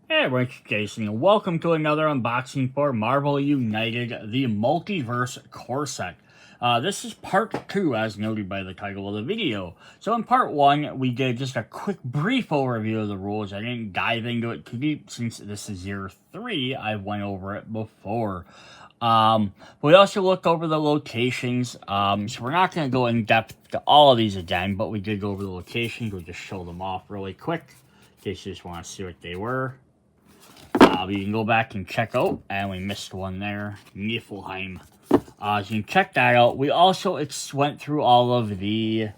Hey everyone, it's Jason, and welcome to another unboxing for Marvel United, the Multiverse core set. This is part 2, as noted by the title of the video. So in part 1, we did just a quick brief overview of the rules. I didn't dive into it too deep since this is year 3. I went over it before. We also looked over the locations, so we're not going to go in depth to all of these again, but we did go over the locations. We'll just show them off really quick, in case you just want to see what they were. You can go back and check out, and we missed one there, Niflheim. So you can check that out. We also went through all of the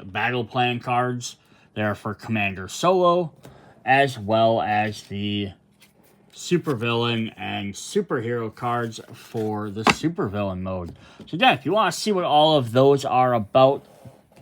battle plan cards there for Commander Solo, as well as the supervillain and superhero cards for the supervillain mode. So again, if you want to see what all of those are about,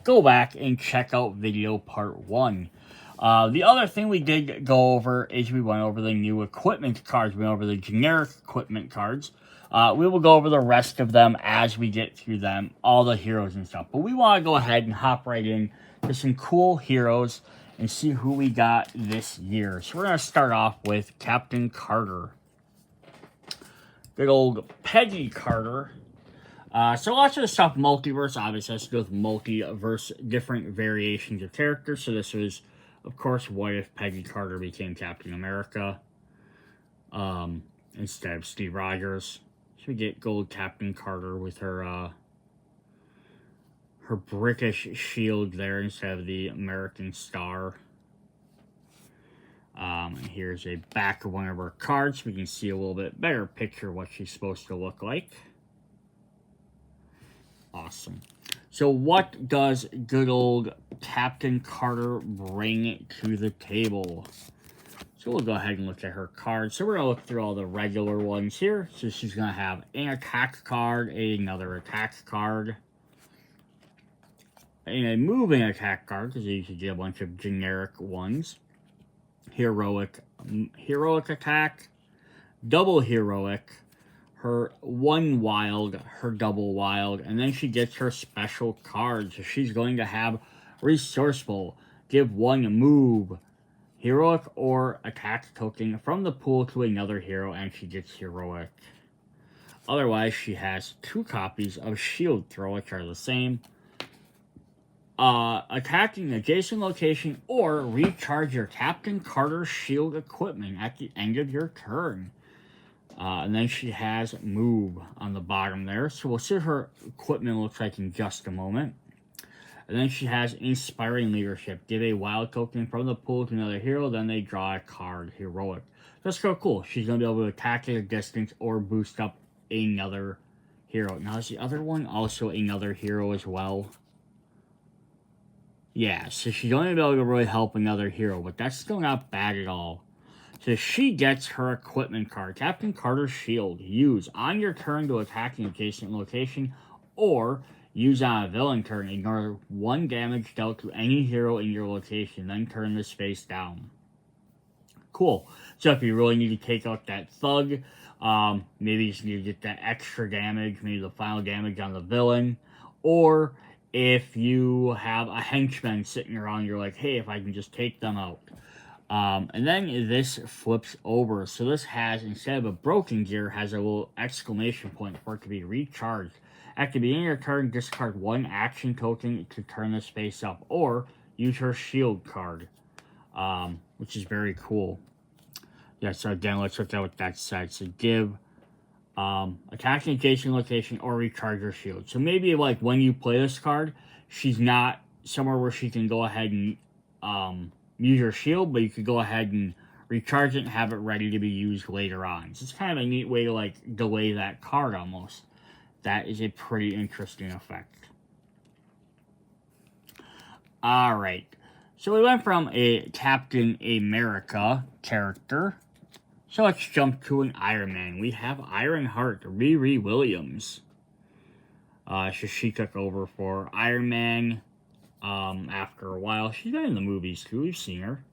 go back and check out video part 1. The other thing we did go over is we went over the new equipment cards. We went over the generic equipment cards. We will go over the rest of them as we get through them, all the heroes and stuff. But we want to go ahead and hop right in to some cool heroes and see who we got this year. So we're going to start off with Captain Carter. Good old Peggy Carter. So lots of the stuff multiverse, obviously has to do with multiverse, different variations of characters. So this was, of course, what if Peggy Carter became Captain America instead of Steve Rogers. So we get gold Captain Carter with her her British shield there instead of the American star. And here's a back of one of her cards. So we can see a little bit better picture of what she's supposed to look like. Awesome. So what does good old Captain Carter bring to the table? So we'll go ahead and look at her cards. So we're going to look through all the regular ones here. So she's going to have an attack card, another attack card, and a moving attack card, because you usually get a bunch of generic ones. Heroic attack, double heroic, her one wild, her double wild, and then she gets her special card. So she's going to have resourceful, give one move, heroic or attack token from the pool to another hero, and she gets heroic. Otherwise, she has 2 copies of shield throw, which are the same. Attacking adjacent location or recharge your Captain Carter shield equipment at the end of your turn. And then she has move on the bottom there. So we'll see what her equipment looks like in just a moment. And then she has inspiring leadership. Give a wild token from the pool to another hero, then they draw a card. Heroic. That's so cool. She's going to be able to attack at a distance or boost up another hero. Now is the other one also another hero as well? Yeah, so she's going to be able to really help another hero, but that's still not bad at all. So she gets her equipment card, Captain Carter's Shield. Use on your turn to attack an adjacent location, or use on a villain turn. Ignore 1 damage dealt to any hero in your location, then turn this face down. Cool. So if you really need to take out that thug, maybe you just need to get that extra damage, maybe the final damage on the villain, or if you have a henchman sitting around, you're like, hey, if I can just take them out. And then this flips over. So this has, instead of a broken gear, has a little exclamation point for it to be recharged. At the beginning of your turn, discard 1 action token to turn this face up, or use her shield card, which is very cool. Yeah, so again, let's look at what that said. So give attacking adjacent location or recharge your shield. So maybe like when you play this card, she's not somewhere where she can go ahead and use your shield, but you could go ahead and recharge it and have it ready to be used later on. So it's kind of a neat way to like delay that card almost. That is a pretty interesting effect. Alright, so we went from a Captain America character. So let's jump to an Iron Man. We have Ironheart, Riri Williams. So she took over for Iron Man after a while. She's been in the movies too, we've seen her.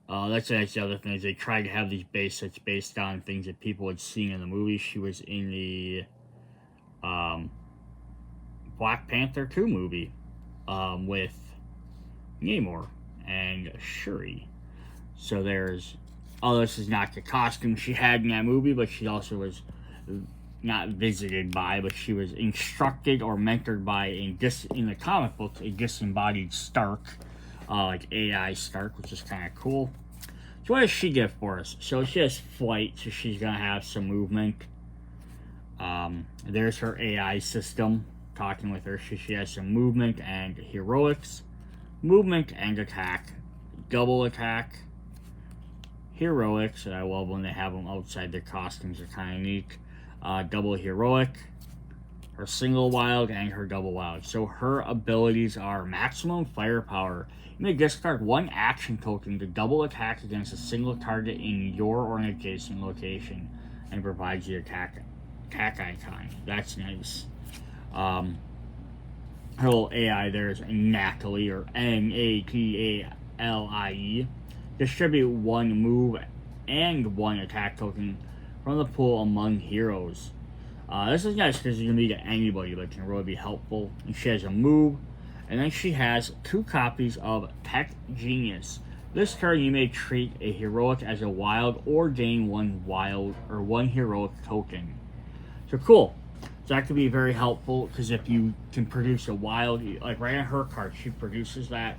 That's the other thing, is they tried to have these base sets based on things that people had seen in the movies. She was in the Black Panther 2 movie with Namor and Shuri. So there's, oh, this is not the costume she had in that movie, but she also was not visited by, but she was instructed or mentored by, in the comic books, a disembodied Stark, like AI Stark, which is kind of cool. So what does she get for us? So she has flight, so she's going to have some movement. There's her AI system talking with her. She has some movement and heroics. Movement and attack. Double attack. Heroics, and I love when they have them outside their costumes. They're kind of neat. Double heroic. Her single wild and her double wild. So her abilities are maximum firepower. You may discard one action token to double attack against a single target in your or an adjacent location, and provides you attack icon. That's nice. Her little AI there is Natalie, or Natalie. Distribute one move and one attack token from the pool among heroes. This is nice because you can be to anybody, but can really be helpful. And she has a move, and then she has 2 copies of Tech Genius. This turn, you may treat a heroic as a wild or gain one wild or one heroic token. So cool. So that could be very helpful because if you can produce a wild, like right on her card, she produces that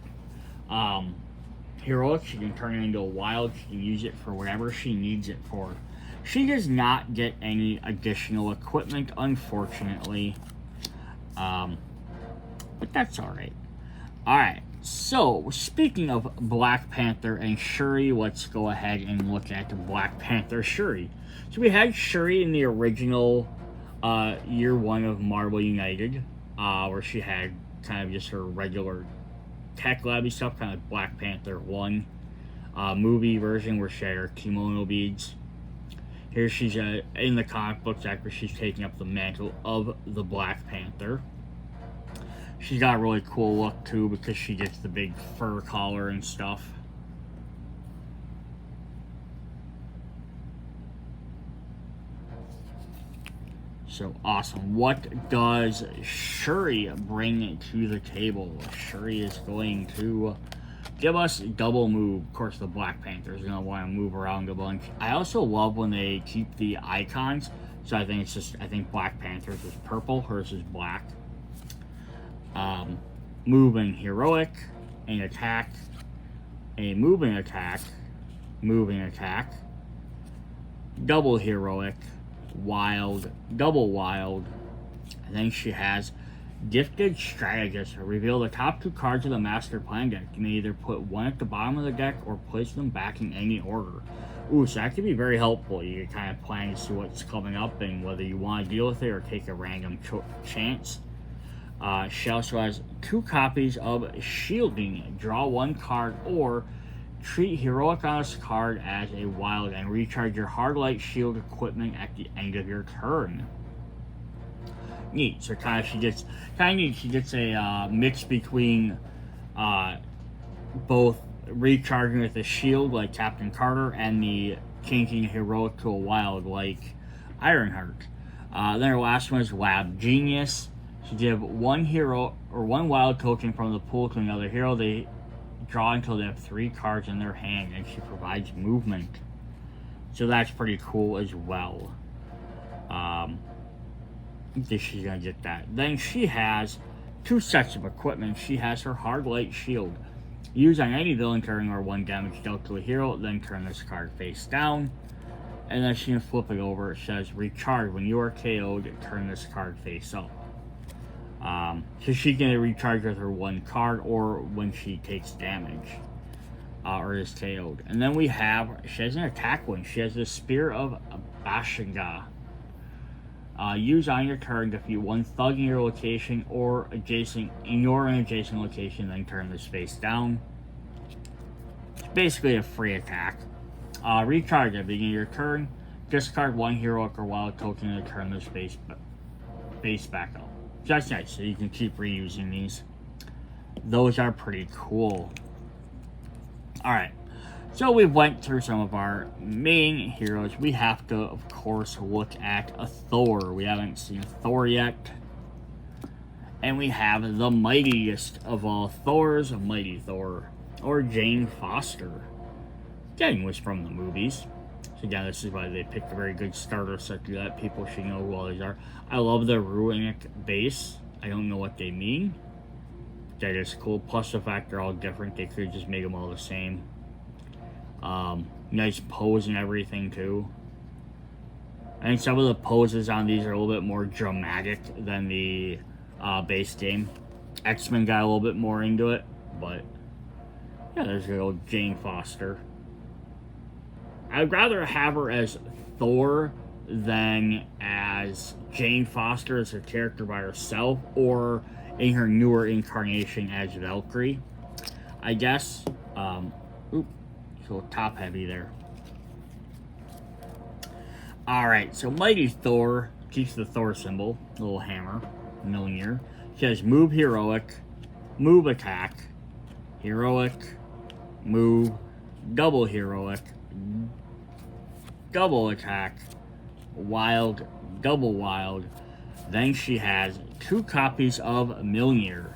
heroic. She can turn it into a wild. She can use it for whatever she needs it for. She does not get any additional equipment, unfortunately. But that's alright. Alright, so speaking of Black Panther and Shuri, let's go ahead and look at Black Panther Shuri. So we had Shuri in the original year 1 of Marvel United, where she had kind of just her regular tech labby stuff, kind of like Black Panther 1 movie version where she had her kimono beads. Here she's in the comic books after she's taking up the mantle of the Black Panther. She's got a really cool look too because she gets the big fur collar and stuff. So awesome. What does Shuri bring to the table? Shuri is going to give us double move. Of course, the Black Panther is going to want to move around a bunch. I also love when they keep the icons. So I think Black Panther's is purple, hers is black. Move and heroic, an attack, a moving attack, double heroic, wild, double wild, and then she has Gifted Strategist. Reveal the top 2 cards of the Master Plan deck. You may either put one at the bottom of the deck or place them back in any order. Ooh, so that could be very helpful. You can kind of plan to see what's coming up and whether you want to deal with it or take a random chance. She also has 2 copies of Shielding. Draw 1 card or treat Heroic on this card as a wild and recharge your Hard Light Shield equipment at the end of your turn. Neat. So kind of she gets a mix between both recharging with a shield like Captain Carter and the changing heroic to a wild like Ironheart. Then our last one is Lab Genius. She give 1 hero or 1 wild token from the pool to another hero. They draw until they have 3 cards in their hand, and she provides movement. So that's pretty cool as well. I think she's gonna get that. Then she has 2 sets of equipment. She has her Hard Light Shield. Use on any villain turn or 1 damage dealt to a hero, then turn this card face down. And then she can flip it over. It says recharge. When you are KO'd, turn this card face up. So she can recharge with her 1 card or when she takes damage or is KO'd. And then she has an attack one. She has the Spear of Bashinga. Use on your turn to defeat 1 thug in your location or adjacent location, then turn this face down. It's basically a free attack. Recharge at the beginning of your turn. Discard 1 heroic or wild token to turn this base back up. So that's nice, so you can keep reusing these. Those are pretty cool. Alright, so we went through some of our main heroes. We have to, of course, look at a Thor. We haven't seen Thor yet. And we have the mightiest of all Thors, Mighty Thor, or Jane Foster. Again, was from the movies. So again, this is why they picked a very good starter set to that. People should know who all these are. I love the runic base. I don't know what they mean. That is cool. Plus the fact they're all different. They could just make them all the same. Nice pose and everything too. I think some of the poses on these are a little bit more dramatic than the base game. X-Men got a little bit more into it, but yeah, there's good old Jane Foster. I'd rather have her as Thor than as Jane Foster as a character by herself, or in her newer incarnation as Valkyrie, I guess. Oop, it's a little top heavy there. Alright, so Mighty Thor keeps the Thor symbol, little hammer, Mjolnir. She has move heroic, move attack, heroic, move, double heroic, double attack, wild, double wild. Then she has 2 copies of Mjolnir.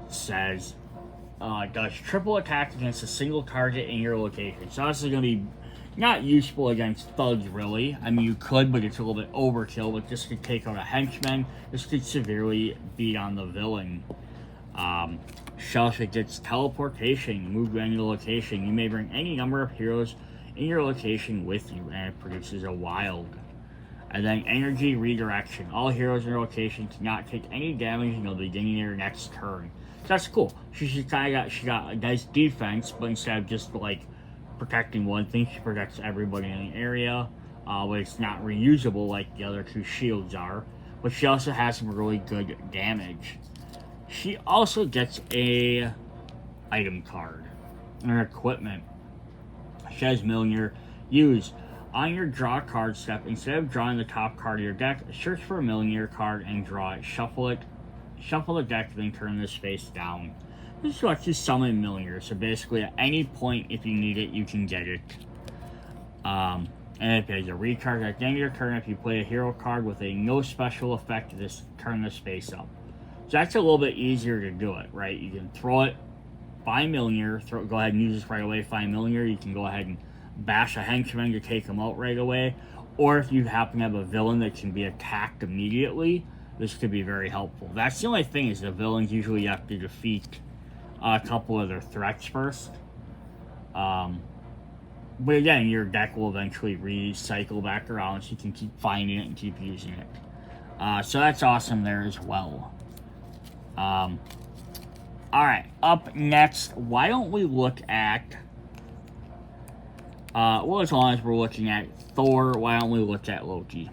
Says, does triple attack against a single target in your location. So this is going to be not useful against thugs, really. I mean, you could, but it's a little bit overkill. But this could take out a henchman. This could severely beat on the villain. She also gets teleportation. Move to any location. You may bring any number of heroes in your location with you, and it produces a wild. And then energy redirection. All heroes in your location cannot take any damage until the beginning of your next turn. So that's cool. She got a nice defense, but instead of just like protecting one thing, she protects everybody in the area. But it's not reusable like the other 2 shields are. But she also has some really good damage. She also gets a item card. Or equipment. She has Mjolnir. Use. On your draw card step, instead of drawing the top card of your deck, search for a Mjolnir card and draw it. Shuffle the deck, then turn this face down. This lets you summon Mjolnir, so basically at any point, if you need it, you can get it. And if there's a recharge at the end of your turn, if you play a hero card with a no special effect, just turn this face up. So that's a little bit easier to do it, right? You can throw it, find Mjolnir, go ahead and use this right away, find Mjolnir. You can go ahead and bash a henchman to take him out right away. Or if you happen to have a villain that can be attacked immediately, this could be very helpful. That's the only thing, is the villains usually have to defeat a couple of their threats first. But again, your deck will eventually recycle back around, so you can keep finding it and keep using it. So that's awesome there as well. Alright, up next, why don't we look at... well, as long as we're looking at Thor, why don't we look at Loki?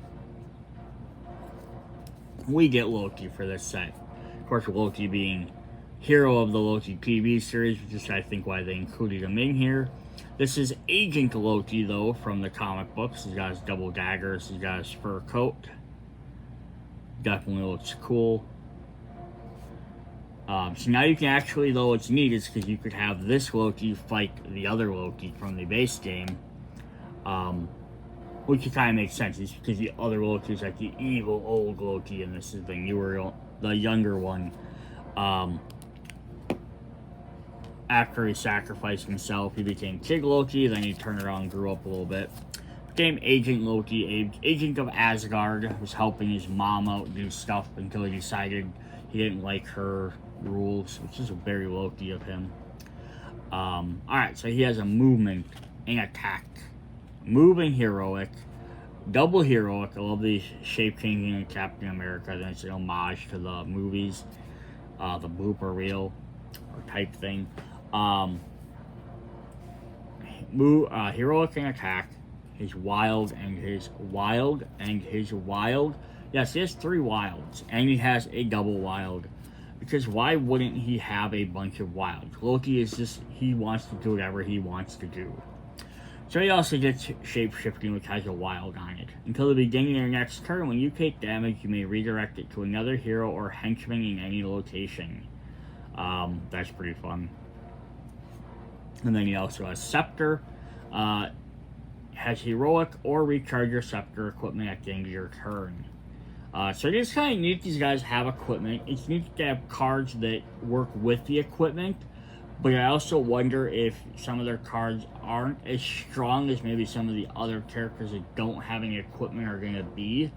We get Loki for this set. Of course, Loki being hero of the Loki TV series, which is, I think, why they included him in here. This is Agent Loki, though, from the comic books. He's got his double daggers. He's got his fur coat. Definitely looks cool. So now you can actually, though, what's neat is because you could have this Loki fight the other Loki from the base game. Which kind of makes sense. It's because the other Loki is like the evil old Loki, and this is the younger one. After he sacrificed himself, he became Kid Loki, then he turned around and grew up a little bit. Became Agent Loki, agent of Asgard, was helping his mom out do stuff until he decided he didn't like her rules, which is very Loki of him. Alright, so he has a movement and attack. Move and heroic. Double heroic. I love the shape changing in Captain America. Then it's an homage to the movies. The blooper reel or type thing. Heroic and attack. His wild and his wild and his wild. Yes, he has 3 wilds. And he has a double wild. Because why wouldn't he have a bunch of wilds? Loki is just, he wants to do whatever he wants to do. So he also gets shape-shifting, which has a wild on it. Until the beginning of your next turn, when you take damage, you may redirect it to another hero or henchman in any location. That's pretty fun. And then he also has Scepter. Has heroic or recharge your Scepter equipment at the end of your turn. So it is kind of neat these guys have equipment. It's neat to have cards that work with the equipment, but I also wonder if some of their cards aren't as strong as maybe some of the other characters that don't have any equipment are going to be,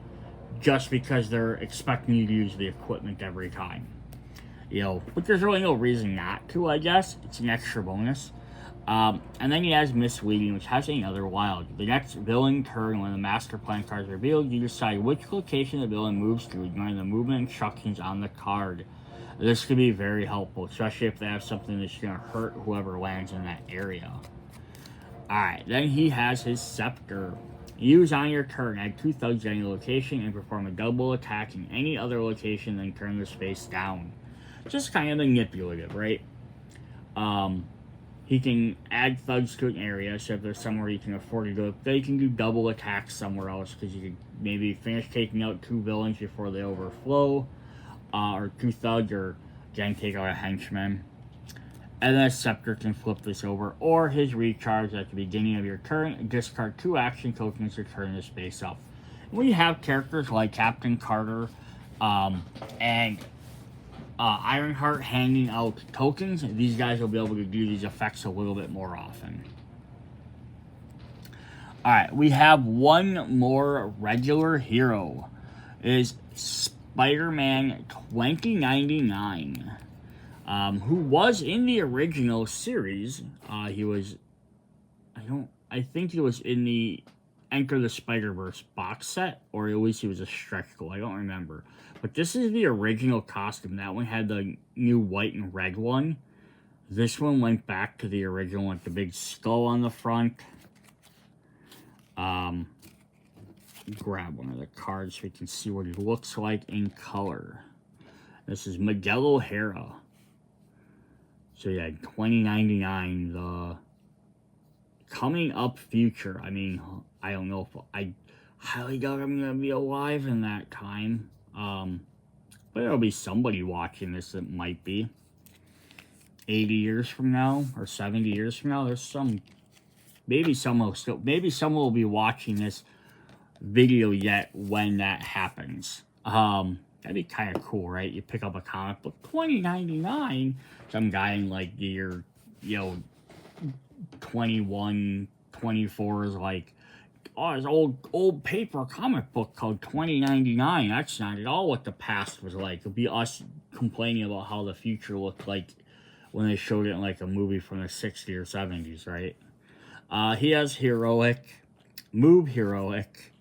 just because they're expecting you to use the equipment every time. You know, but there's really no reason not to, I guess. It's an extra bonus. And then he has Misleading, which has another wild. The next villain turn, when the master plan card is revealed, you decide which location the villain moves to, ignoring the movement instructions on the card. This could be very helpful, especially if they have something that's going to hurt whoever lands in that area. Alright, then he has his Scepter. Use on your turn, add 2 thugs to any location and perform a double attack in any other location, then turn this face down. Just kind of manipulative, right? He can add thugs to an area, so if there's somewhere you can afford to go, they can do double attacks somewhere else, because you can maybe finish taking out 2 villains before they overflow, or 2 thugs, or again take out a henchman. And then Scepter can flip this over, or his recharge at the beginning of your turn, discard 2 action tokens to turn this face up. When you have characters like Captain Carter, and Ironheart handing out tokens, these guys will be able to do these effects a little bit more often. Alright, we have one more regular hero. It is Spider-Man 2099, who was in the original series. He was, I think he was in the Enter the Spider-Verse box set, or at least he was a stretch goal, I don't remember. But this is the original costume. That one had the new white and red one. This one went back to the original with the big skull on the front. Grab one of the cards so we can see what he looks like in color. This is Miguel O'Hara. So yeah, 2099, the coming up future. I mean, I don't know if I highly doubt I'm gonna be alive in that time. But there'll be somebody watching this that might be. 80 years from now, or 70 years from now, there's some, maybe someone will be watching this video yet when that happens. That'd be kind of cool, right? You pick up a comic book, 2099, some guy in like the year, 21, 24 is like, oh, this old paper comic book called 2099. That's not at all what the past was like. It'll be us complaining about how the future looked like when they showed it in like a movie from the 60s or 70s, right? He has heroic, move heroic,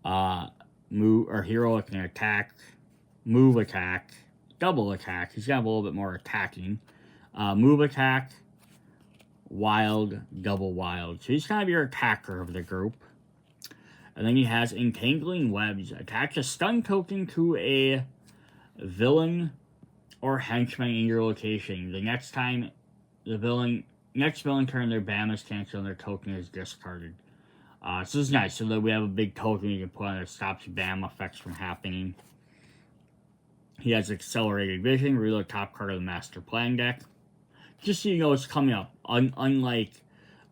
heroic and attack, move attack, double attack. He's got a little bit more attacking. Move attack, wild, double wild. So he's kind of your attacker of the group. And then he has Entangling Webs. Attach a stun token to a villain or henchman in your location. The next time next villain turn, their BAM is canceled and their token is discarded. So this is nice, so that we have a big token you can put on that stops BAM effects from happening. He has Accelerated Vision, reload top card of the Master Plan deck. Just so you know it's coming up. Unlike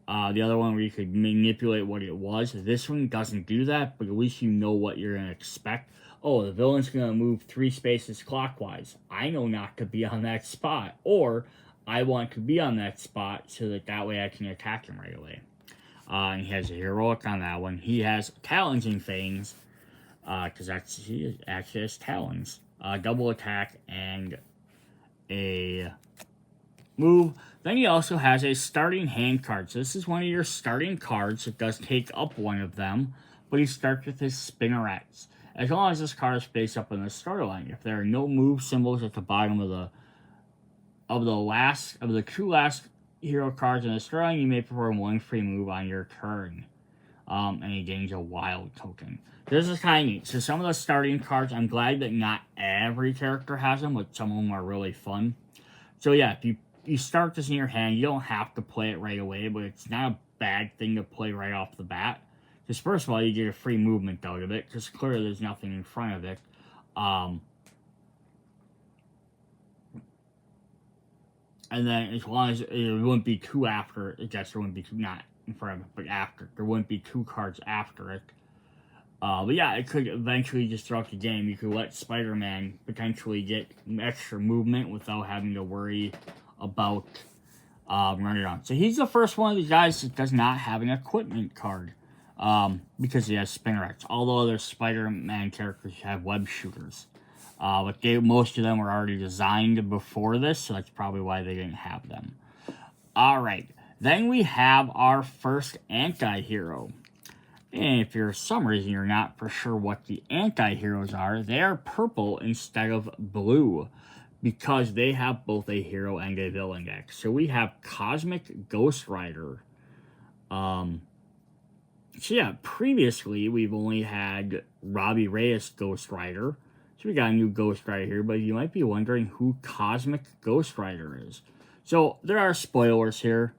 the other one where you could manipulate what it was, this one doesn't do that, but at least you know what you're going to expect. Oh, the villain's going to move 3 spaces clockwise. I know not to be on that spot. Or, I want to be on that spot so that way I can attack him right away. And he has a heroic on that one. He has Talons and Fangs, because he actually has Talons. Double attack and a move. Then he also has a starting hand card. So this is one of your starting cards. It does take up one of them, but he starts with his spinnerets. As long as this card is faced up in the storyline, if there are no move symbols at the bottom of the 2 last hero cards in the storyline, you may perform 1 free move on your turn. And he gains a wild token. This is kind of neat. So some of the starting cards, I'm glad that not every character has them, but some of them are really fun. So yeah, if you start this in your hand, you don't have to play it right away, but it's not a bad thing to play right off the bat. Because first of all, you get a free movement out of it, because clearly there's nothing in front of it. And then as long as it wouldn't be 2 after, I guess there wouldn't be 2, not in front of it, but after. There wouldn't be 2 cards after it. But yeah, it could eventually just throughout the game, you could let Spider-Man potentially get extra movement without having to worry about running around. So he's the first one of these guys that does not have an equipment card. Because he has spinnerets. All the other Spider-Man characters have web shooters. But most of them were already designed before this, so that's probably why they didn't have them. Alright, then we have our first anti-hero. And if for some reason you're not for sure what the anti-heroes are, they are purple instead of blue, because they have both a hero and a villain deck. So we have Cosmic Ghost Rider. So yeah, previously we've only had Robbie Reyes Ghost Rider. So we got a new Ghost Rider here, but you might be wondering who Cosmic Ghost Rider is. So there are spoilers here.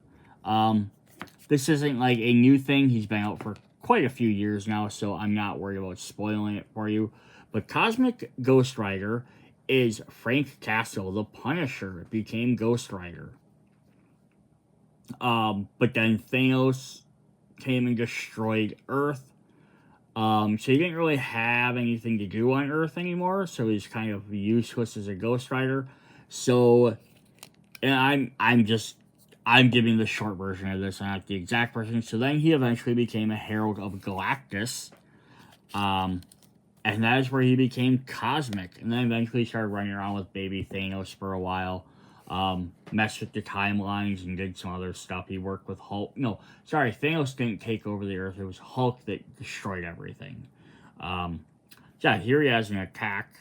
This isn't like a new thing. He's been out for quite a few years now, so I'm not worried about spoiling it for you. But Cosmic Ghost Rider is Frank Castle, the Punisher, became Ghost Rider. But then Thanos came and destroyed Earth. So he didn't really have anything to do on Earth anymore, so he's kind of useless as a Ghost Rider. So, and I'm giving the short version of this, not the exact version. So then he eventually became a Herald of Galactus. And that is where he became Cosmic. And then eventually started running around with baby Thanos for a while. Messed with the timelines and did some other stuff. He worked with Hulk. No, sorry, Thanos didn't take over the Earth. It was Hulk that destroyed everything. Yeah, here he has an attack.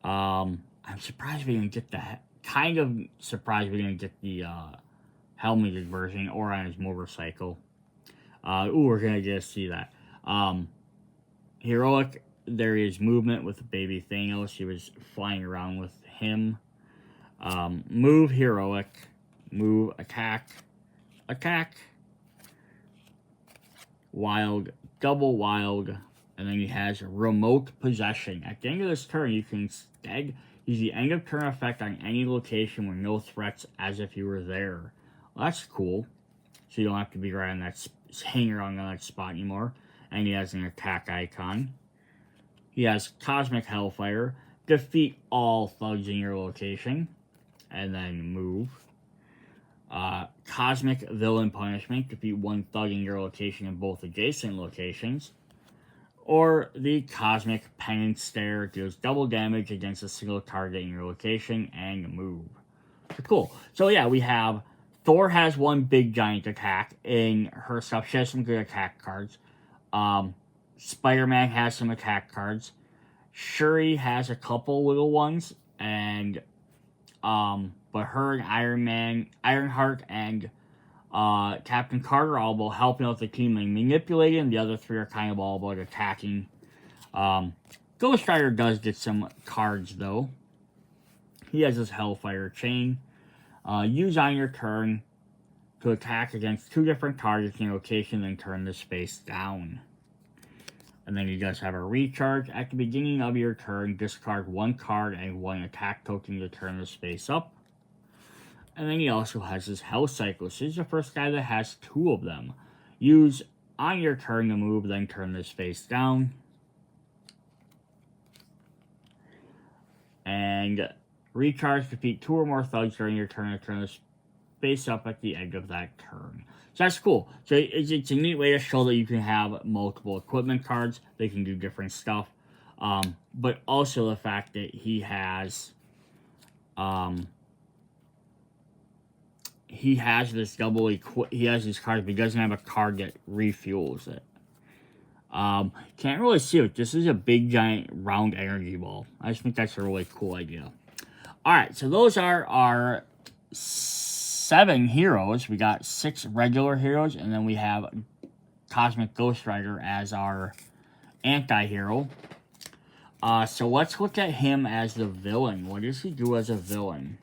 I'm surprised we didn't get that. Kind of surprised we didn't get the helmeted version or on his motorcycle. We're gonna get to see that. Heroic, there is movement with baby Thanos. He was flying around with him. Move heroic, move attack, attack, wild, double wild, and then he has remote possession. At the end of this turn, you can instead use the end of turn effect on any location with no threats as if you were there. Well, that's cool. So you don't have to be right on that, hang around on that spot anymore. And he has an attack icon. He has Cosmic Hellfire. Defeat all thugs in your location. And then move. Cosmic Villain Punishment. Defeat one thug in your location in both adjacent locations. Or the Cosmic Penance Stare. Deals double damage against a single target in your location. And move. So cool. So yeah, we have Thor has one big giant attack in her stuff. She has some good attack cards. Spider-Man has some attack cards. Shuri has a couple little ones. And but her and Iron Man, Ironheart, and Captain Carter are all about helping out the team and manipulating. The other three are kind of all about attacking. Ghost Rider does get some cards, though. He has his Hellfire Chain. Use on your turn to attack against two different targets in your location, then turn this face down. And then he does have a recharge. At the beginning of your turn, discard one card and one attack token to turn this face up. And then he also has his Hell Cycle. So he's the first guy that has two of them. Use on your turn to move, then turn this face down. And recharge, defeat two or more thugs during your turn to turn this face up at the end of that turn. So that's cool. So it's a neat way to show that you can have multiple equipment cards. They can do different stuff. But also the fact that he has this double he has these cards, but he doesn't have a card that refuels it. Can't really see it. This is a big giant round energy ball. I just think that's a really cool idea. Alright, so those are our 7 heroes. We got 6 regular heroes, and then we have Cosmic Ghost Rider as our anti-hero. So let's look at him as the villain. What does he do as a villain?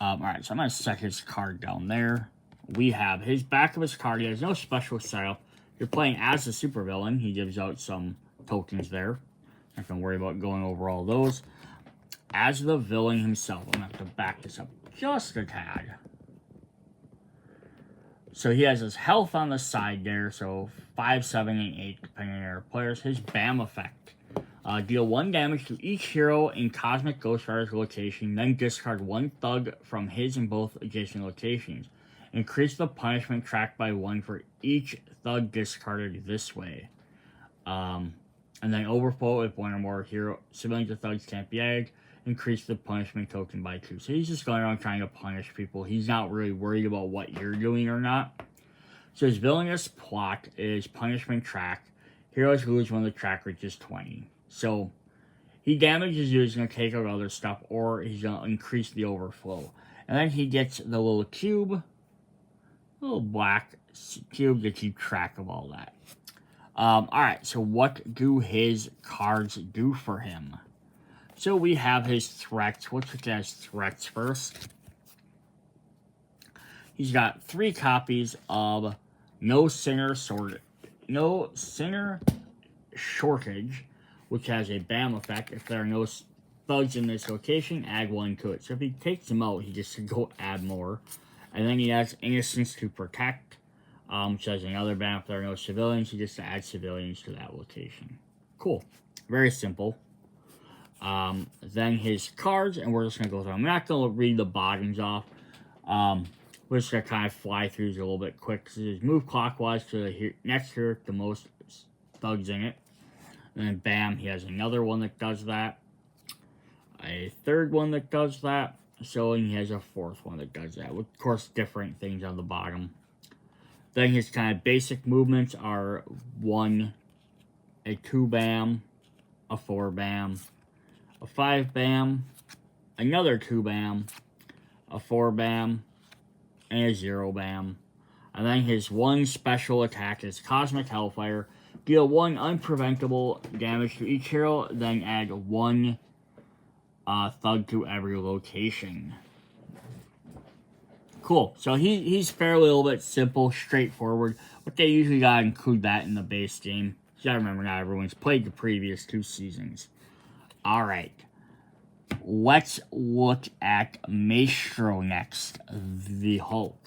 Alright, so I'm going to set his card down there. We have his back of his card. He has no special setup. You're playing as a supervillain. He gives out some tokens there. Not going to worry about going over all those. As the villain himself, I'm going to have to back this up just a tad. So he has his health on the side there, so 5, 7, and 8, depending on your players. His BAM effect. Deal 1 damage to each hero in Cosmic Ghost Rider's location, then discard 1 thug from his and both adjacent locations. Increase the punishment track by 1 for each thug discarded this way. And then overflow if 1 or more hero civilians or thugs can't be added. Increase the punishment token by 2. So he's just going around trying to punish people. He's not really worried about what you're doing or not. So his villainous plot is punishment track. Heroes lose when the track reaches 20. So he damages you, he's going to take out other stuff, or he's going to increase the overflow. And then he gets the little cube, little black cube to keep track of all that. Alright, so what do his cards do for him? So we have his threats. Let's look at his threats first. He's got 3 copies of No Sinner Shortage, which has a BAM effect. If there are no thugs in this location, add 1 to it. So if he takes them out, he just go add more. And then he has Innocence to Protect, which has another BAM. If there are no civilians, he just adds civilians to that location. Cool. Very simple. Then his cards, and we're just going to go through. I'm not going to read the bottoms off. We're just going to kind of fly through these a little bit quick. So just move clockwise to the next hero, the most thugs in it. And then bam, he has another one that does that. A third one that does that. So and he has a 4th one that does that. With, of course, different things on the bottom. Then his kind of basic movements are 1, a 2 bam, a 4 bam, a 5 bam, another 2 bam, a 4 bam, and a 0 bam. And then his 1 special attack is Cosmic Hellfire. Deal 1 unpreventable damage to each hero, then add 1 thug to every location. Cool. So he's fairly a little bit simple, straightforward, but they usually gotta include that in the base game. You gotta remember, not everyone's played the previous 2 seasons. Alright. Let's look at Maestro next, the Hulk.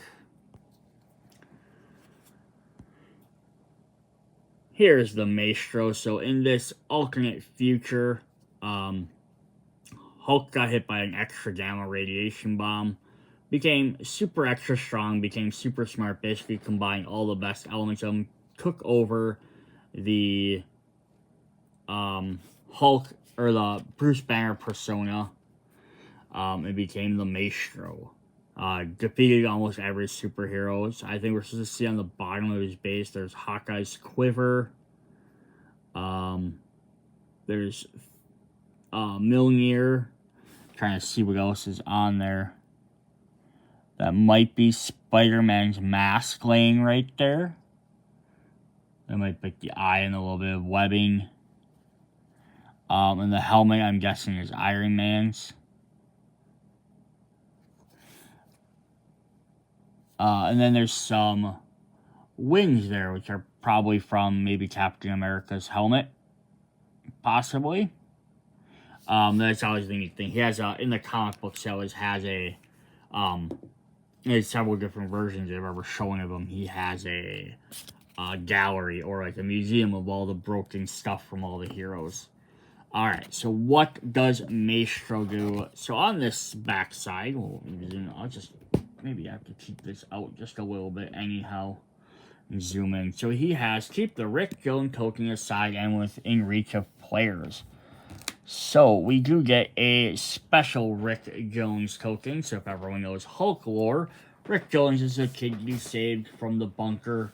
Here's the Maestro. So in this alternate future, Hulk got hit by an extra gamma radiation bomb, became super extra strong, became super smart, basically combined all the best elements of him, took over the Hulk, or the Bruce Banner persona, and became the Maestro. Defeated almost every superhero. I think we're supposed to see on the bottom of his base, there's Hawkeye's Quiver. There's Mjolnir. Trying to see what else is on there. That might be Spider-Man's mask laying right there. That might be the eye and a little bit of webbing. And the helmet, I'm guessing, is Iron Man's. And then there's some wings there, which are probably from maybe Captain America's helmet. Possibly. That's always the neat thing. He has in the comic books, he always has a, there's several different versions they've ever shown of him. He has a gallery, or like a museum of all the broken stuff from all the heroes. Alright, so what does Maestro do? So on this back side, I'll just, maybe I have to keep this out just a little bit anyhow. And zoom in. So he has, keep the Rick Jones token aside and within reach of players. So we do get a special Rick Jones token. So if everyone knows Hulk lore, Rick Jones is a kid you saved from the bunker.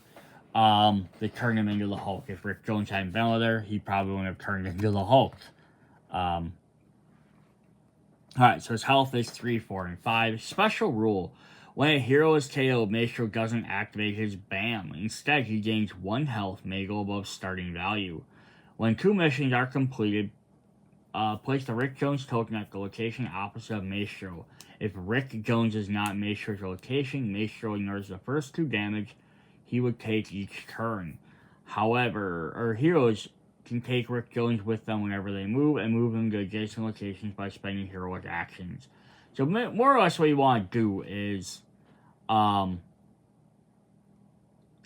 They turned him into the Hulk. If Rick Jones hadn't been there, he probably wouldn't have turned into the Hulk. Alright, so his health is 3, 4, and 5. Special rule. When a hero is KO'd, Maestro doesn't activate his BAM. Instead, he gains 1 health, may go above starting value. When 2 missions are completed, place the Rick Jones token at the location opposite of Maestro. If Rick Jones is not Maestro's location, Maestro ignores the first 2 damage he would take each turn. However, our heroes can take Rick Jones with them whenever they move, and move him to adjacent locations by spending heroic actions. So more or less what you want to do is,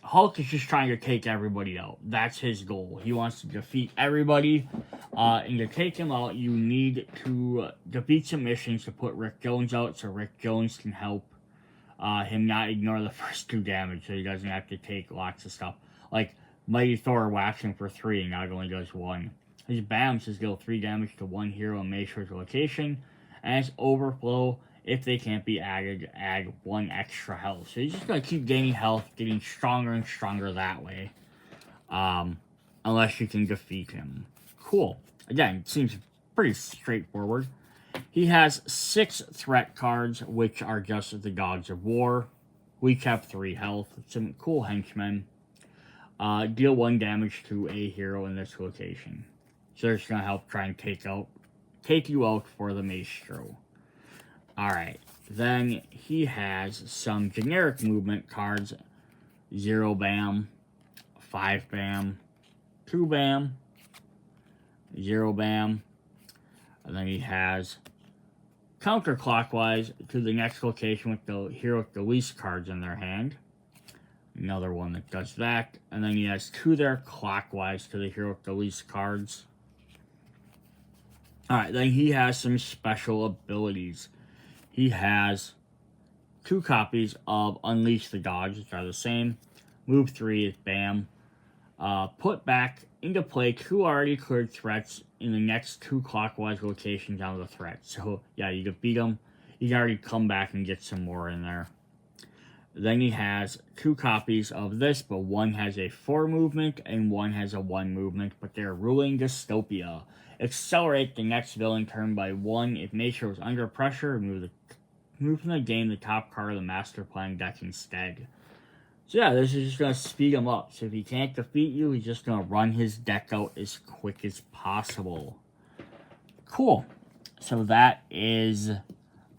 Hulk is just trying to take everybody out. That's his goal. He wants to defeat everybody. And to take him out, you need to defeat some missions to put Rick Jones out so Rick Jones can help him not ignore the first 2 damage so he doesn't have to take lots of stuff. Like, Mighty Thor whacks him for 3 and now it only does 1. His BAM says deal 3 damage to 1 hero in Maestro's location. And his Overflow, if they can't be added, add 1 extra health. So he's just going to keep gaining health, getting stronger and stronger that way. Unless you can defeat him. Cool. Again, it seems pretty straightforward. He has 6 threat cards, which are just the Gods of War. We each have 3 health. Some cool henchmen. Deal 1 damage to a hero in this location. So they're just going to help try and take you out for the Maestro. Alright, then he has some generic movement cards. 0 BAM, 5 BAM, 2 BAM, 0 BAM. And then he has counterclockwise to the next location with the hero with the least cards in their hand. Another one that does that. And then he has 2 there clockwise to the hero with the least cards. Alright, then he has some special abilities. He has 2 copies of Unleash the Gods, which are the same. Move 3 is BAM. Put back into play 2 already cleared threats in the next 2 clockwise locations out of the threat. So, yeah, you can beat them. You can already come back and get some more in there. Then he has 2 copies of this, but one has a 4 movement and one has a 1 movement, but they're ruling Dystopia. Accelerate the next villain turn by 1. If Maestro is under pressure, move from the game the top card of the Master Plan deck instead. So yeah, this is just going to speed him up. So if he can't defeat you, he's just going to run his deck out as quick as possible. Cool. So that is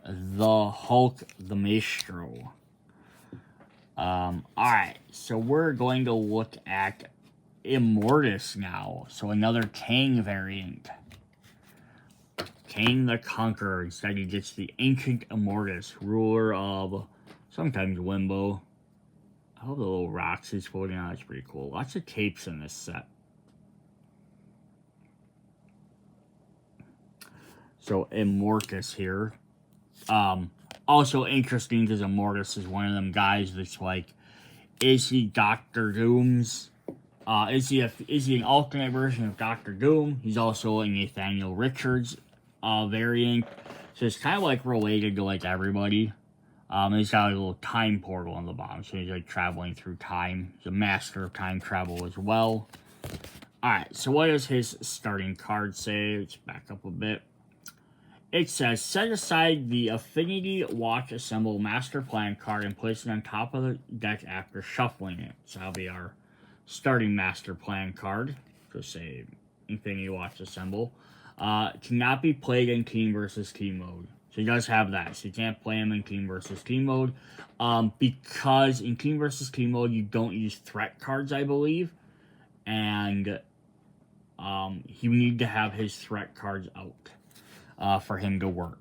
the Hulk, the Maestro. Alright, so we're going to look at Immortus now. So another Kang variant. Kang the Conqueror. Instead he gets the Ancient Immortus, ruler of sometimes Limbo. I love the little rocks he's floating on. It's pretty cool. Lots of capes in this set. So Immortus here. Also interesting because Immortus is one of them guys that's like, is he Doctor Doom's? Is he an alternate version of Doctor Doom? He's also a Nathaniel Richards variant. So it's kind of like related to like everybody. He's got a little time portal on the bottom, so he's like traveling through time. He's a master of time travel as well. Alright, so what does his starting card say? Let's back up a bit. It says, set aside the Affinity Watch Assemble Master Plan card and place it on top of the deck after shuffling it. So that'll be our starting Master Plan card. Just say Infinity Watch Assemble. Cannot be played in team versus team mode. So he does have that. So you can't play him in team versus team mode. Because in team versus team mode, you don't use threat cards, I believe. And you need to have his threat cards out for him to work.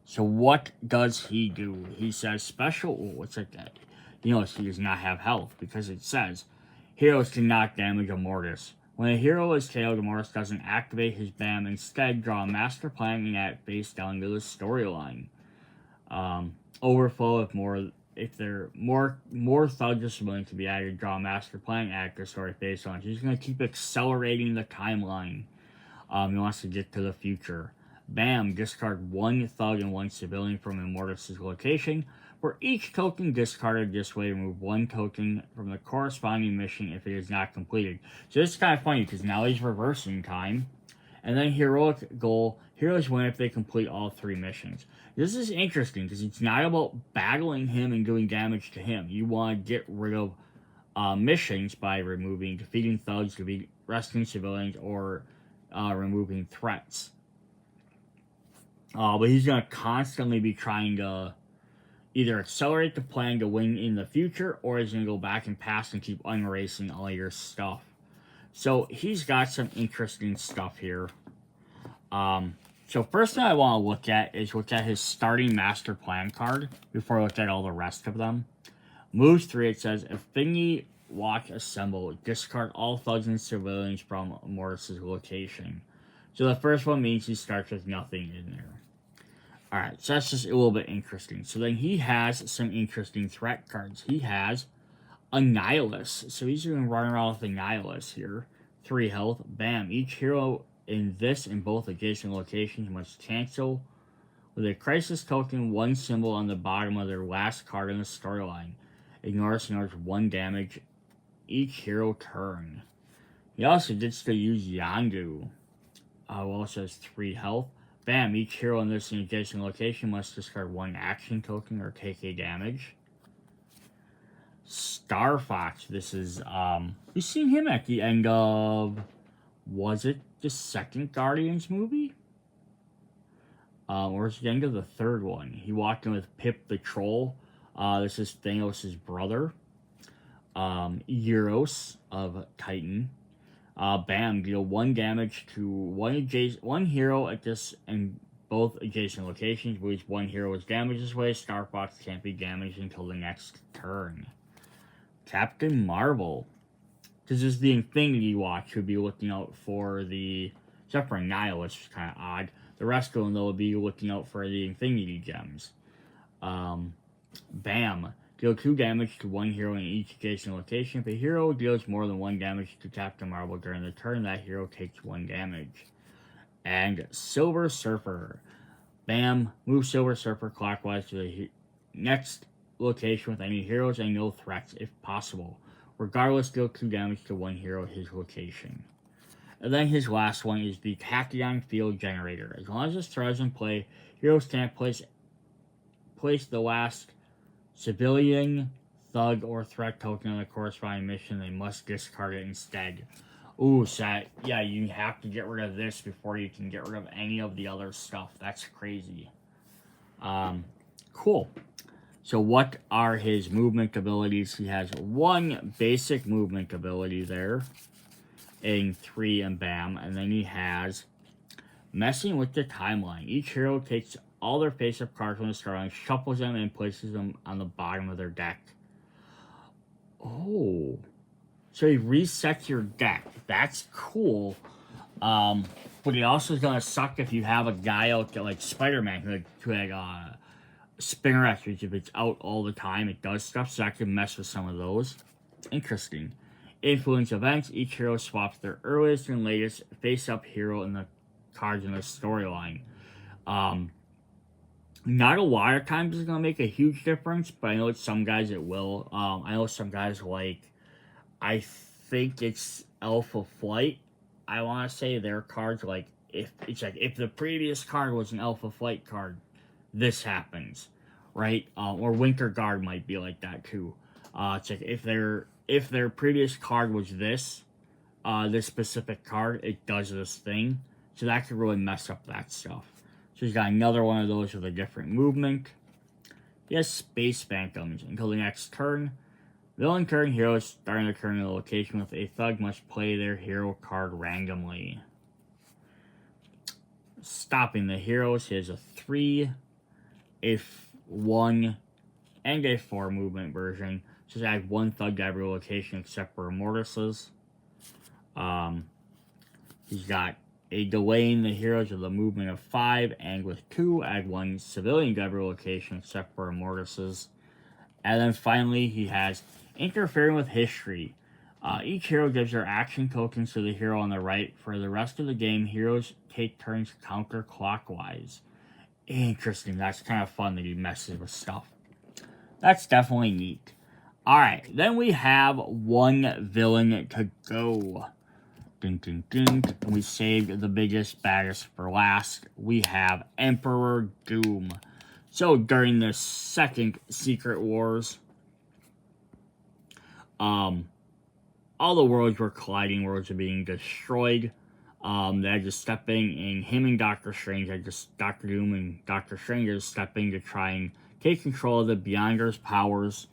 So what does he do? He says special... Oh, what's that? You notice he does not have health because it says heroes cannot damage Immortus. When a hero is KO'd, Immortus doesn't activate his BAM. Instead, draw a Master Plan and add face down to the storyline. Overflow if there are more thugs willing to be added, draw a Master Plan, add the story face on. He's going to keep accelerating the timeline. He wants to get to the future. BAM, discard 1 thug and 1 civilian from Immortus' location. For each token discarded this way, remove 1 token from the corresponding mission if it is not completed. So this is kind of funny because now he's reversing time. And then heroic goal, heroes win if they complete all 3 missions. This is interesting because it's not about battling him and doing damage to him. You want to get rid of missions by defeating thugs, rescuing civilians, or removing threats. But he's going to constantly be trying to either accelerate the plan to win in the future, or he's going to go back and past and keep unerasing all your stuff. So he's got some interesting stuff here. So first thing I want to look at his starting Master Plan card before I look at all the rest of them. Moves 3, it says Affinity watch assemble. Discard all thugs and civilians from Morris's location. So the first one means he starts with nothing in there. Alright, so that's just a little bit interesting. So then he has some interesting threat cards. He has a Nihilus. So he's going to run around with a Nihilus here. 3 health. Bam. Each hero in this and both adjacent locations must cancel with a crisis token 1 symbol on the bottom of their last card in the storyline. Ignores 1 damage each hero turn. He also gets to use Yangu. Who also has 3 health. Bam, each hero in this adjacent location must discard 1 action token or take a damage. Star Fox, this is, we've seen him at the end of, was it the second Guardians movie? Or it's the end of the third one. He walked in with Pip the Troll. This is Thanos' brother. Euros of Titan. Bam, deal 1 damage to one hero at this and both adjacent locations. Which 1 hero is damaged this way. Star Fox can't be damaged until the next turn. Captain Marvel. This is the Infinity Watch. Would be looking out for the, except for Nihilus, which is kind of odd. The rest of them, though, will be looking out for the Infinity Gems. Bam. Deal 2 damage to 1 hero in each adjacent location. If a hero deals more than 1 damage to Captain Marvel during the turn, that hero takes 1 damage. And Silver Surfer. Bam. Move Silver Surfer clockwise to the next location with any heroes and no threats, if possible. Regardless, deal 2 damage to 1 hero at his location. And then his last one is the Tachyon Field Generator. As long as this threat is in play, heroes can't place the last civilian, thug, or threat token on the corresponding mission. They must discard it instead. Ooh, so yeah, you have to get rid of this before you can get rid of any of the other stuff. That's crazy. Cool. So what are his movement abilities? He has 1 basic movement ability there. In 3 and bam. And then he has Messing with the Timeline. Each hero takes all their face-up cards from the start line, shuffles them, and places them on the bottom of their deck. Oh. So he resets your deck. That's cool. But it also is going to suck if you have a guy out there like Spider-Man who had Spinneret, which if it's out all the time, it does stuff. So I can mess with some of those. Interesting. Influence events. Each hero swaps their earliest and latest face-up hero in the cards in the storyline. Not a lot of times it's going to make a huge difference, but I know it's some guys it will. I know some guys like, I think it's Alpha Flight. I want to say their cards, like, if the previous card was an Alpha Flight card, this happens, right? Or Winter Guard might be like that too. It's like if their previous card was this specific card, it does this thing. So that could really mess up that stuff. So he's got another one of those with a different movement. He has Space Phantoms. Until the next turn, villain turn heroes starting their turn in the location with a thug must play their hero card randomly. Stopping the heroes, he has a 3, a 1, and a 4 movement version. Just add 1 thug to every location except for Immortuses. He's got a delaying the heroes with a movement of 5, and with 2, add 1 civilian to every location except for Immortuses. And then finally, he has interfering with history. Each hero gives their action tokens to the hero on the right. For the rest of the game, heroes take turns counterclockwise. Interesting. That's kind of fun that he messes with stuff. That's definitely neat. Alright, then we have 1 villain to go. Ding, ding, ding. And we saved the biggest, baddest for last. We have Emperor Doom. So, during the second Secret Wars, all the worlds were colliding, worlds were being destroyed. They had to step in, and him and Doctor Strange, Doctor Doom and Doctor Strange had to step in to try and take control of the Beyonders' powers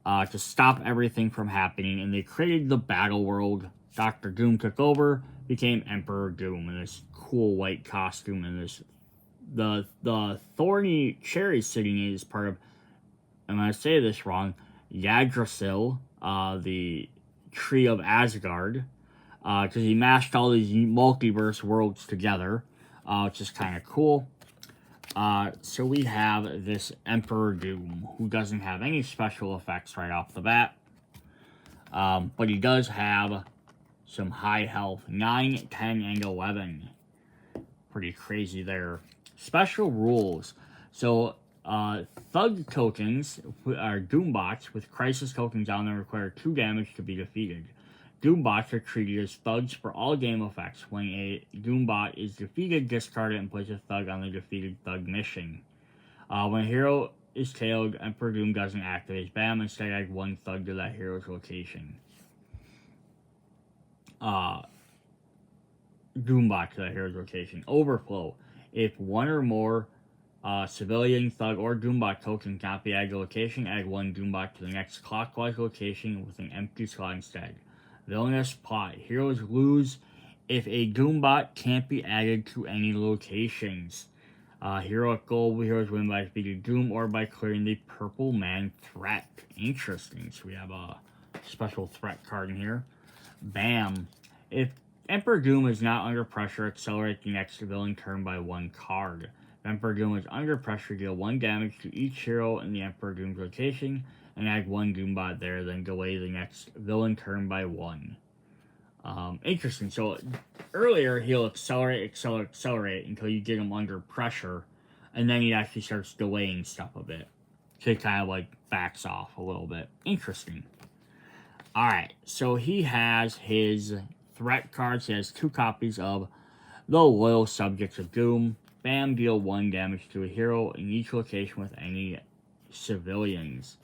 to stop everything from happening. And they created the battle world. Doctor Doom took over, became Emperor Doom in this cool white costume, and this the thorny cherry sitting in is part of, I'm going to say this wrong, Yggdrasil, the Tree of Asgard, because he mashed all these multiverse worlds together, which is kind of cool. So we have this Emperor Doom, who doesn't have any special effects right off the bat. But he does have some high health, 9, 10, and 11. Pretty crazy there. Special rules. So, Thug tokens are Doombots with Crisis tokens on them require 2 damage to be defeated. Doombots are treated as thugs for all game effects. When a Doombot is defeated, discard it and place a thug on the defeated thug mission. When a hero is tailed, Emperor Doom doesn't activate. Bam, instead add 1 thug to that hero's location. Doombot to that hero's location. Overflow. If 1 or more civilian, thug, or Doombot token cannot be added to location, add 1 Doombot to the next clockwise location with an empty slot instead. Villainous plot. Heroes lose if a Doombot can't be added to any locations. Heroic goal. Heroes win by defeating Doom or by clearing the Purple Man threat. Interesting. So we have a special threat card in here. Bam. If Emperor Doom is not under pressure, accelerate the next villain turn by 1 card. If Emperor Doom is under pressure, deal 1 damage to each hero in the Emperor Doom's location, and add 1 Doombot there, then delay the next villain turn by 1. Interesting. So, earlier, he'll accelerate until you get him under pressure, and then he actually starts delaying stuff a bit. So he kind of, like, backs off a little bit. Interesting. Alright, so he has his threat cards. He has 2 copies of the Loyal Subjects of Doom. Bam, deal 1 damage to a hero in each location with any civilians.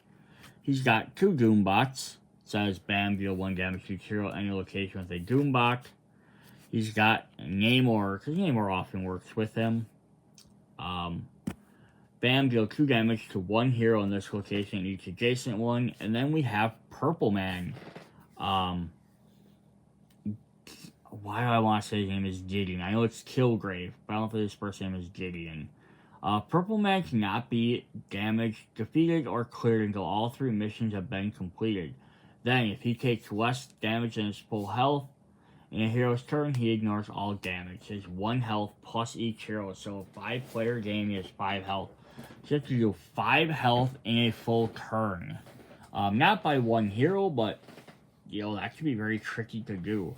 He's got 2 Doombots. Says bam, deal 1 damage to each hero any location with a Doombot. He's got Namor, because Namor often works with him. Bam, deal 2 damage to 1 hero in this location and each adjacent one. And then we have Purple Man. Why do I want to say his name is Gideon? I know it's Kilgrave, but I don't think his first name is Gideon. Purple Man cannot be damaged, defeated, or cleared until all 3 missions have been completed. Then, if he takes less damage than his full health in a hero's turn, he ignores all damage. His 1 health plus each hero. So, a 5-player game, he has 5 health. So, you have to do 5 health in a full turn. Not by 1 hero, but, you know, that could be very tricky to do.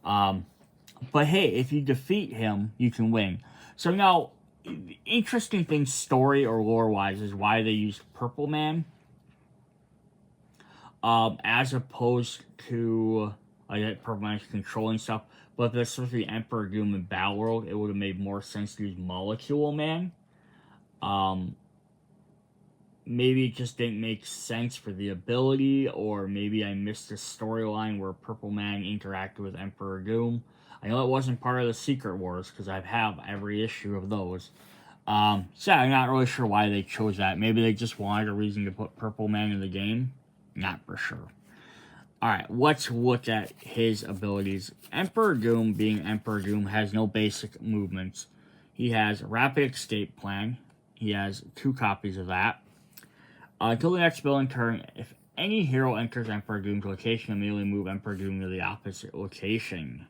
But hey, if you defeat him, you can win. So now, the interesting thing, story or lore-wise, is why they used Purple Man. As opposed to, like, Purple Man's controlling stuff. But if this was the Emperor Doom in Battle World, it would have made more sense to use Molecule Man. Maybe it just didn't make sense for the ability, or maybe I missed the storyline where Purple Man interacted with Emperor Doom. I know it wasn't part of the Secret Wars, because I have every issue of those. So yeah, I'm not really sure why they chose that. Maybe they just wanted a reason to put Purple Man in the game. Not for sure. Alright, let's look at his abilities. Emperor Doom, being Emperor Doom, has no basic movements. He has Rapid Escape Plan. He has 2 copies of that. Until the next villain turn, if any hero enters Emperor Doom's location, immediately move Emperor Doom to the opposite location.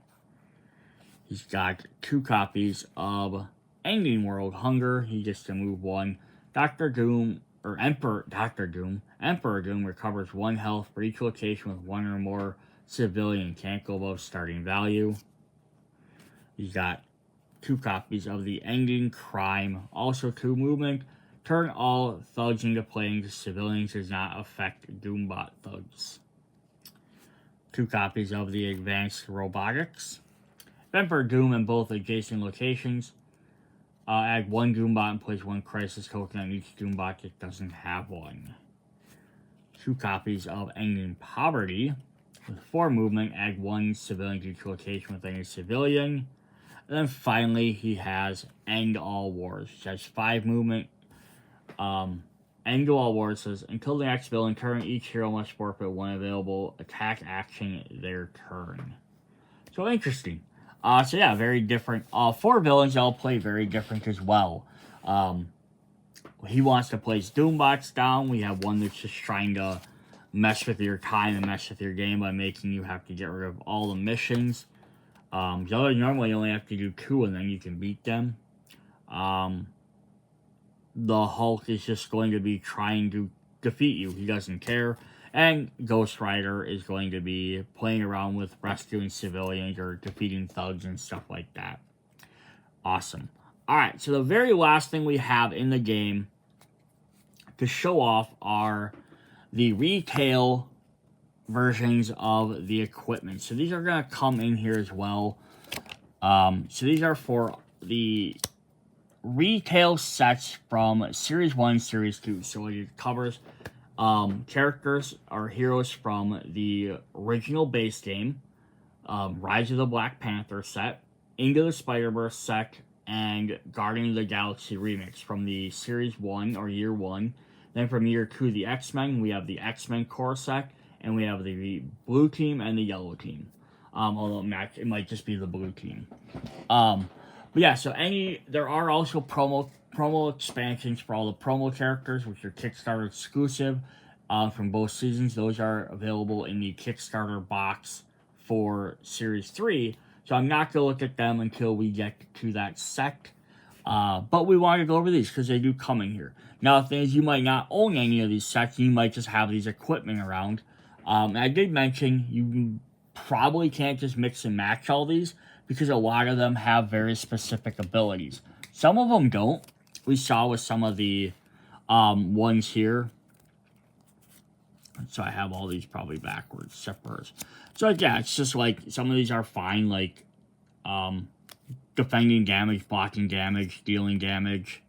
He's got 2 copies of Ending World Hunger. He gets to move 1. Emperor Doom recovers 1 health for each location with 1 or more civilian. Can't go above starting value. He's got 2 copies of the Ending Crime. Also 2 movement. Turn all thugs into playing civilians does not affect Doombot thugs. 2 copies of the Advanced Robotics. Emperor Doom in both adjacent locations. Add 1 Doombot and place 1 Crisis token on each Doombot that doesn't have one. 2 copies of Ending Poverty. With 4 movement, add 1 civilian to each location with any civilian. And then finally, he has End All Wars, which has 5 movement. End All Wars says, until the next villain turn, each hero must forfeit 1 available attack action their turn. So interesting. So yeah, very different. 4 villains all play very different as well. He wants to place Doombots down. We have one that's just trying to mess with your time and mess with your game by making you have to get rid of all the missions. Normally you only have to do 2 and then you can beat them. The Hulk is just going to be trying to defeat you. He doesn't care. And Ghost Rider is going to be playing around with rescuing civilians or defeating thugs and stuff like that. Awesome. Alright, so the very last thing we have in the game to show off are the retail versions of the equipment. So these are going to come in here as well. So these are for the retail sets from Series 1, Series 2. So it covers characters or heroes from the original base game, Rise of the Black Panther set, Into the Spider-Verse set, and Guardians of the Galaxy Remix from the Series 1 or Year 1. Then from Year 2, the X-Men, we have the X-Men core set, and we have the blue team and the yellow team. Although it might just be the blue team. But yeah, so there are also promo expansions for all the promo characters, which are Kickstarter exclusive from both seasons. Those are available in the Kickstarter box for Series 3. So I'm not going to look at them until we get to that set. But we want to go over these because they do come in here. Now, the thing is, you might not own any of these sets. You might just have these equipment around. I did mention you probably can't just mix and match all these because a lot of them have very specific abilities. Some of them don't. We saw with some of the ones here. So I have all these probably backwards, separate. So yeah, it's just like some of these are fine, like defending damage, blocking damage, dealing damage,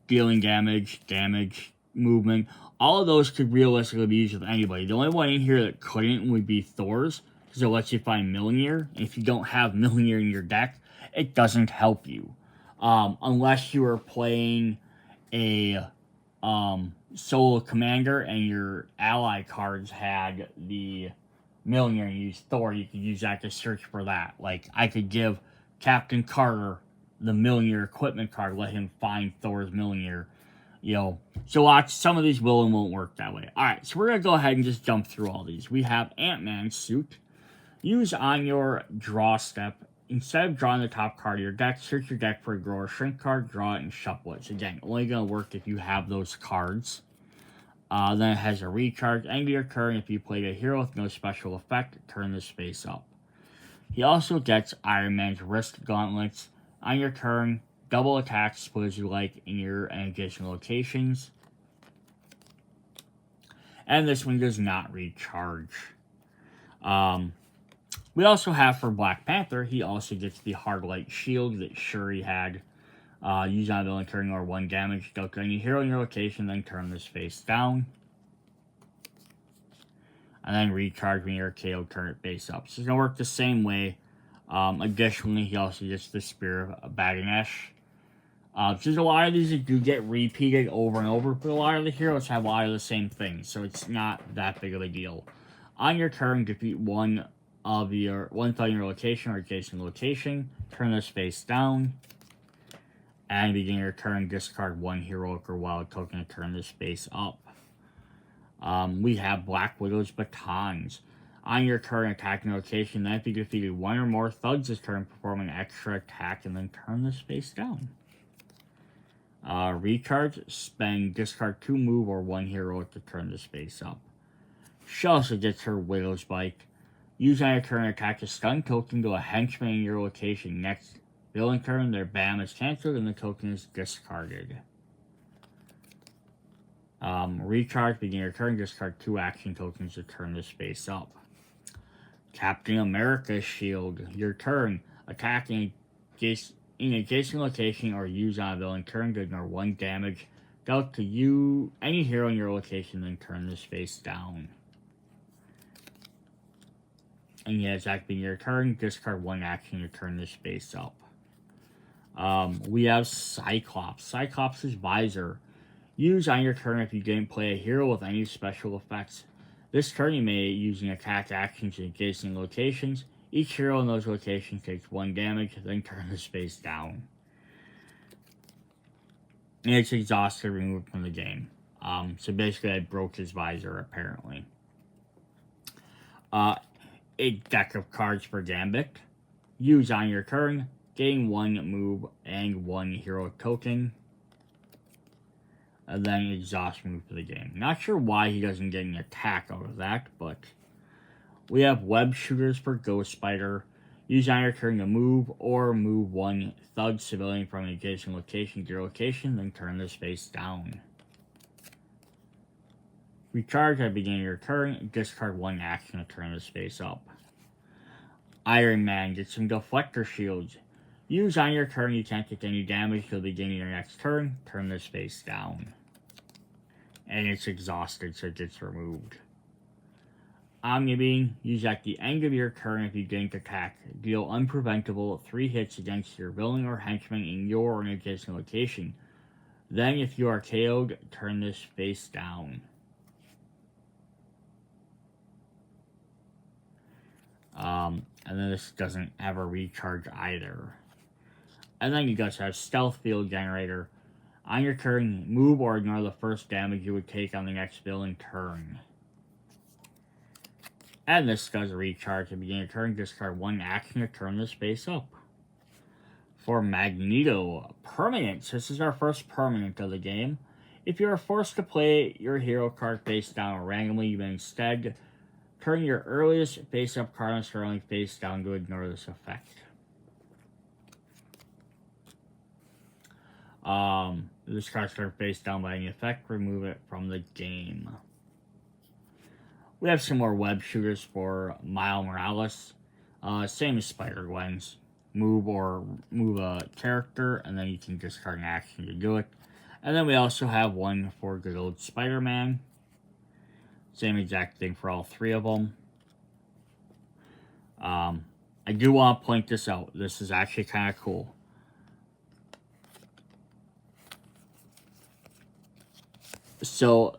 dealing damage, movement. All of those could realistically be used with anybody. The only one in here that couldn't would be Thor's, because it lets you find Mjolnir. And if you don't have Mjolnir in your deck, it doesn't help you. Unless you are playing a solo commander and your ally cards had the Mjolnir and you use Thor, you could use that to search for that. Like, I could give Captain Carter the Mjolnir equipment card, let him find Thor's Mjolnir. So watch, some of these will and won't work that way. Alright, so we're going to go ahead and just jump through all these. We have Ant-Man's suit. Use on your draw step. Instead of drawing the top card of your deck, search your deck for a grow or shrink card, draw it, and shuffle it. So again, only going to work if you have those cards. Then it has a recharge. End of your turn, if you played a hero with no special effect, turn this face up. He also gets Iron Man's wrist gauntlets. On your turn, double attack, split as you like in your and adjacent locations. And this one does not recharge. We also have for Black Panther, he also gets the hard light shield that Shuri had. Use on a villain turn or 1 damage. Dealt to any hero in your location, then turn this face down. And then recharge when you're KO, turn it face up. So it's going to work the same way. Additionally, he also gets the Spear of Baganesh. So there's a lot of these that do get repeated over and over, but a lot of the heroes have a lot of the same things, so it's not that big of a deal. On your turn, defeat one thug in your location or adjacent location. Turn this face down. And begin your turn, discard 1 heroic or wild token to turn this face up. We have Black Widow's batons. On your turn, attack in location. Then if you defeated 1 or more thugs this turn, perform an extra attack and then turn this face down. Recharge, spend, discard 2 move or 1 heroic to turn this face up. She also gets her Widow's Bite. Use on your turn, attack a stun token to a henchman in your location. Next villain turn, their BAM is cancelled and the token is discarded. Recharge, begin your turn, discard 2 action tokens to turn this face up. Captain America's shield. Your turn, attack in adjacent location or use on a villain turn to ignore 1 damage dealt to you, any hero in your location, then turn this face down. And yeah, attack being your turn, discard 1 action to turn this face up. We have Cyclops. Cyclops' visor. Use on your turn if you didn't play a hero with any special effects. This turn you may using attack actions in adjacent locations. Each hero in those locations takes 1 damage, then turn this face down. And it's exhausted, removed from the game. So basically I broke his visor, apparently. A deck of cards for Gambit. Use on your turn. Gain 1 move and 1 hero token. And then exhaust move for the game. Not sure why he doesn't get an attack out of that, but we have web shooters for Ghost Spider. Use on your turn to move or move 1 thug civilian from an adjacent location to your location, then turn this face down. Recharge at the beginning of your turn, discard 1 action to turn this face up. Iron Man gets some deflector shields. Use on your turn, you can't take any damage till the beginning of your next turn, turn this face down. And it's exhausted, so it gets removed. Omni-Beam, use at the end of your turn if you gain attack. Deal unpreventable 3 hits against your villain or henchman in your or an adjacent location. Then, if you are KO'd, turn this face down. And then this doesn't ever recharge either. And then you guys have Stealth Field Generator. On your turn, move or ignore the first damage you would take on the next villain turn. And this does recharge at the beginning of your turn. Discard 1 action to turn this face up. For Magneto, permanents. This is our first permanent of the game. If you are forced to play your hero card face down randomly, you may instead turn your earliest face-up card on Sterling face down to ignore this effect. This card's turned face down by any effect, remove it from the game. We have some more web shooters for Miles Morales. Same as Spider-Gwen's. Move a character, and then you can discard an action to do it. And then we also have one for good old Spider-Man. Same exact thing for all 3 of them. I do want to point this out. This is actually kind of cool. So,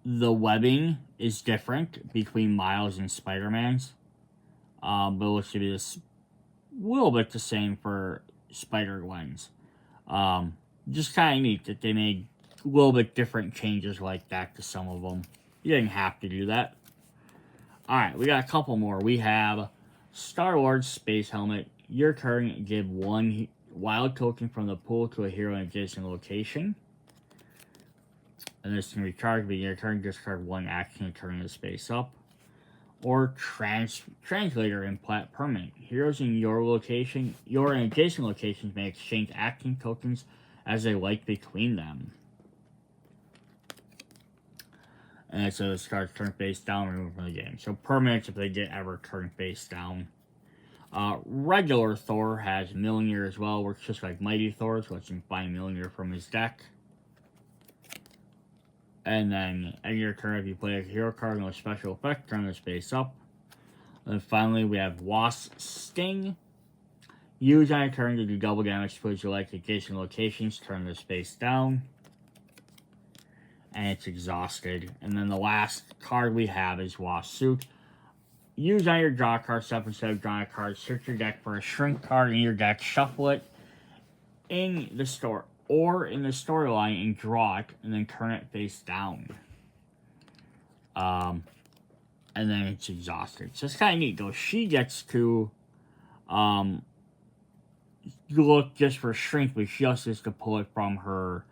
the webbing is different between Miles and Spider-Man's. But it looks to be this little bit the same for Spider-Gwen's. Just kind of neat that they made a little bit different changes like that to some of them. You didn't have to do that. Alright, we got a couple more. We have Star-Lord Space Helmet. Your turn, give 1 wild token from the pool to a hero in an adjacent location. And this can recharge, but your turn, discard 1 action to turn this face up. Or Translator Implant Permanent. Heroes in your location, your and adjacent locations may exchange action tokens as they like between them. And so this card's turn face down, removed from the game. So permanents if they get ever turn face down. Regular Thor has Mjolnir as well, works just like Mighty Thor, so let's find Mjolnir from his deck. And then, at your turn, if you play a hero card with a special effect, turn this face up. And finally, we have Wasp Sting. Use on your turn to do double damage towards your like adjacent locations. Turn this face down. And it's exhausted. And then the last card we have is Wasp Suit. Use on your draw card stuff instead of drawing a card. Search your deck for a shrink card in your deck. Shuffle it in the store. Or in the storyline and draw it, and then turn it face down. And then it's exhausted. So it's kind of neat, though. She gets to look just for shrink, but she also has to pull it from her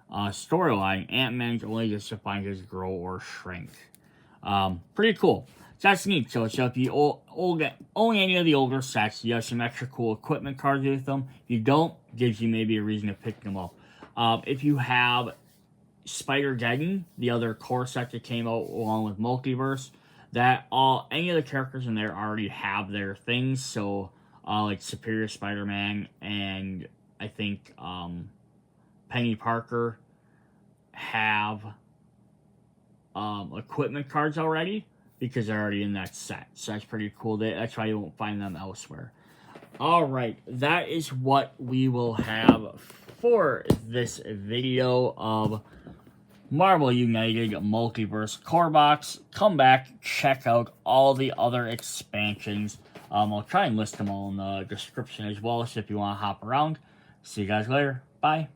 storyline. Ant-Man's only gets to find his grow or shrink. Pretty cool. So that's neat. So if you own any of the older sets, you have some extra cool equipment cards with them. If you don't, gives you maybe a reason to pick them up. If you have Spider-Geddon, the other core set that came out along with Multiverse, any of the characters in there already have their things. So like Superior Spider-Man and I think Penny Parker have equipment cards already because they're already in that set. So that's pretty cool. That's why you won't find them elsewhere. Alright, that is what we will have for this video of Marvel United Multiverse Core Box. Come back, check out all the other expansions. I'll try and list them all in the description as well, so if you want to hop around. See you guys later. Bye.